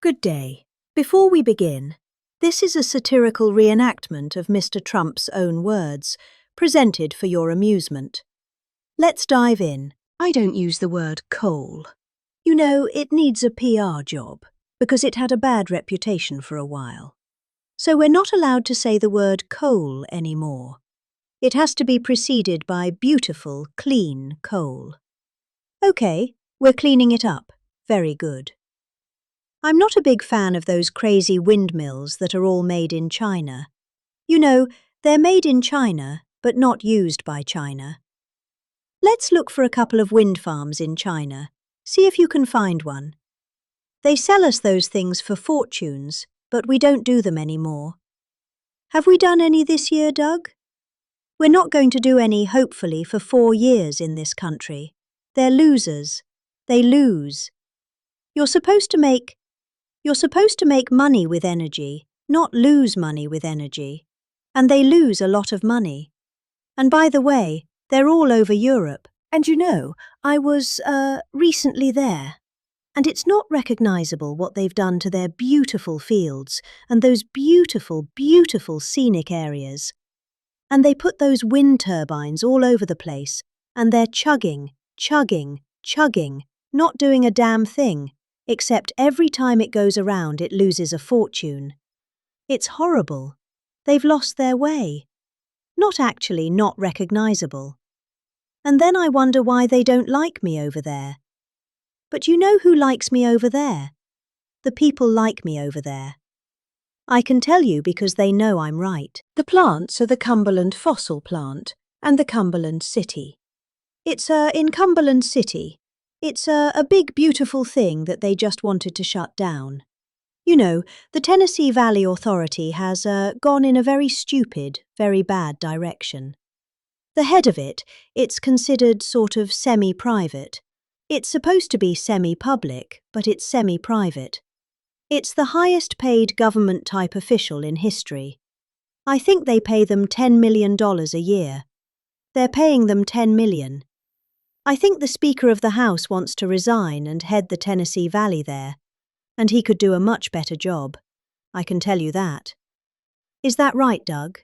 Good day. Before we begin, this is a satirical reenactment of Mr. Trump's own words, presented for your amusement. Let's dive in. I don't use the word coal. You know, it needs a PR job, because it had a bad reputation for a while. So we're not allowed to say the word coal anymore. It has to be preceded by beautiful, clean coal. Okay, we're cleaning it up. Very good. I'm not a big fan of those crazy windmills that are all made in China. You know, they're made in China, but not used by China. Let's look for a couple of wind farms in China. See if you can find one. They sell us those things for fortunes, but we don't do them anymore. Have we done any this year, Doug? We're not going to do any, hopefully, for 4 years in this country. They're losers. They lose. You're supposed to make money with energy, not lose money with energy. And they lose a lot of money. And by the way, they're all over Europe. And you know, I was, recently there. And it's not recognizable what they've done to their beautiful fields and those beautiful, beautiful scenic areas. And they put those wind turbines all over the place, and they're chugging, not doing a damn thing, except every time it goes around it loses a fortune. It's horrible. They've lost their way. Not actually not recognizable. And then I wonder why they don't like me over there. But you know who likes me over there? The people like me over there. I can tell you because they know I'm right. The plants are the Cumberland fossil plant and the Cumberland City. It's in Cumberland City. It's a big beautiful thing that they just wanted to shut down. You know, the Tennessee Valley Authority has gone in a very stupid, very bad direction. The head of it, it's considered sort of semi-private. It's supposed to be semi-public, but it's semi-private. It's the highest paid government-type official in history. I think they pay them $10 million a year. They're paying them $10 million. I think the Speaker of the House wants to resign and head the Tennessee Valley there, and he could do a much better job. I can tell you that. Is that right, Doug?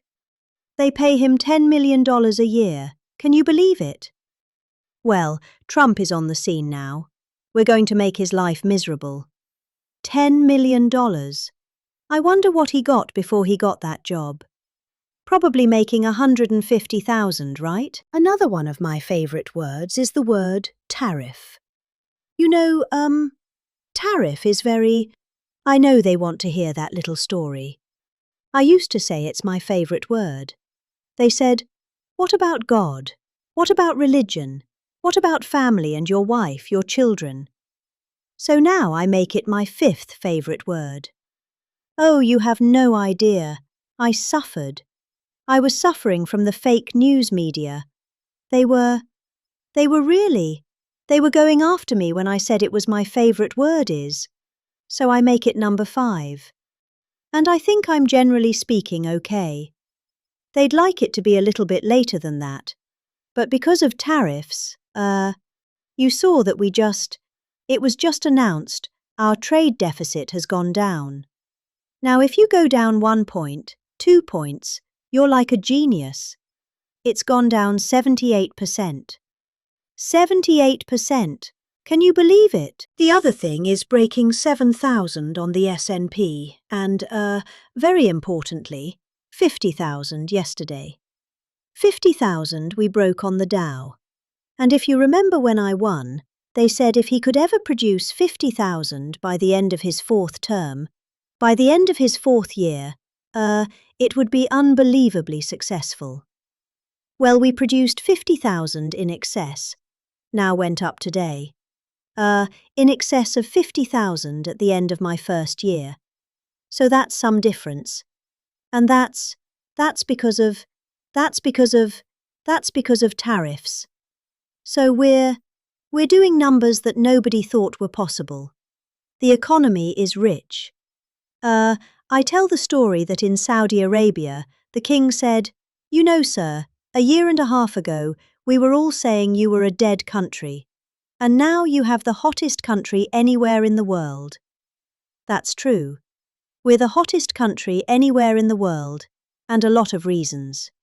They pay him $10 million a year. Can you believe it? Well, Trump is on the scene now. We're going to make his life miserable. $10 million. I wonder what he got before he got that job. Probably making $150,000, right? Another one of my favourite words is the word tariff. You know, tariff is very... I know they want to hear that little story. I used to say it's my favourite word. They said, what about God? What about religion? What about family and your wife, your children? So now I make it my 5th favourite word. Oh, you have no idea. I suffered. I was suffering from the fake news media. They were going after me when I said it was my favourite word is. So I make it number 5. And I think I'm generally speaking okay. They'd like it to be a little bit later than that. But because of tariffs, you saw that it was just announced, our trade deficit has gone down. Now if you go down 1 point, 2 points, you're like a genius. It's gone down 78%. 78%. Can you believe it? The other thing is breaking 7,000 on the S&P and, very importantly, 50,000 yesterday. 50,000 we broke on the Dow. And if you remember when I won, they said if he could ever produce 50,000 by the end of his 4th term, by the end of his 4th year, it would be unbelievably successful. Well, we produced 50,000 in excess. Now went up today. In excess of 50,000 at the end of my 1st year. So that's some difference. And that's because of tariffs. So we're doing numbers that nobody thought were possible. The economy is rich. I tell the story that in Saudi Arabia, the king said, you know, sir, a year and a half ago, we were all saying you were a dead country. And now you have the hottest country anywhere in the world. That's true. We're the hottest country anywhere in the world, and a lot of reasons.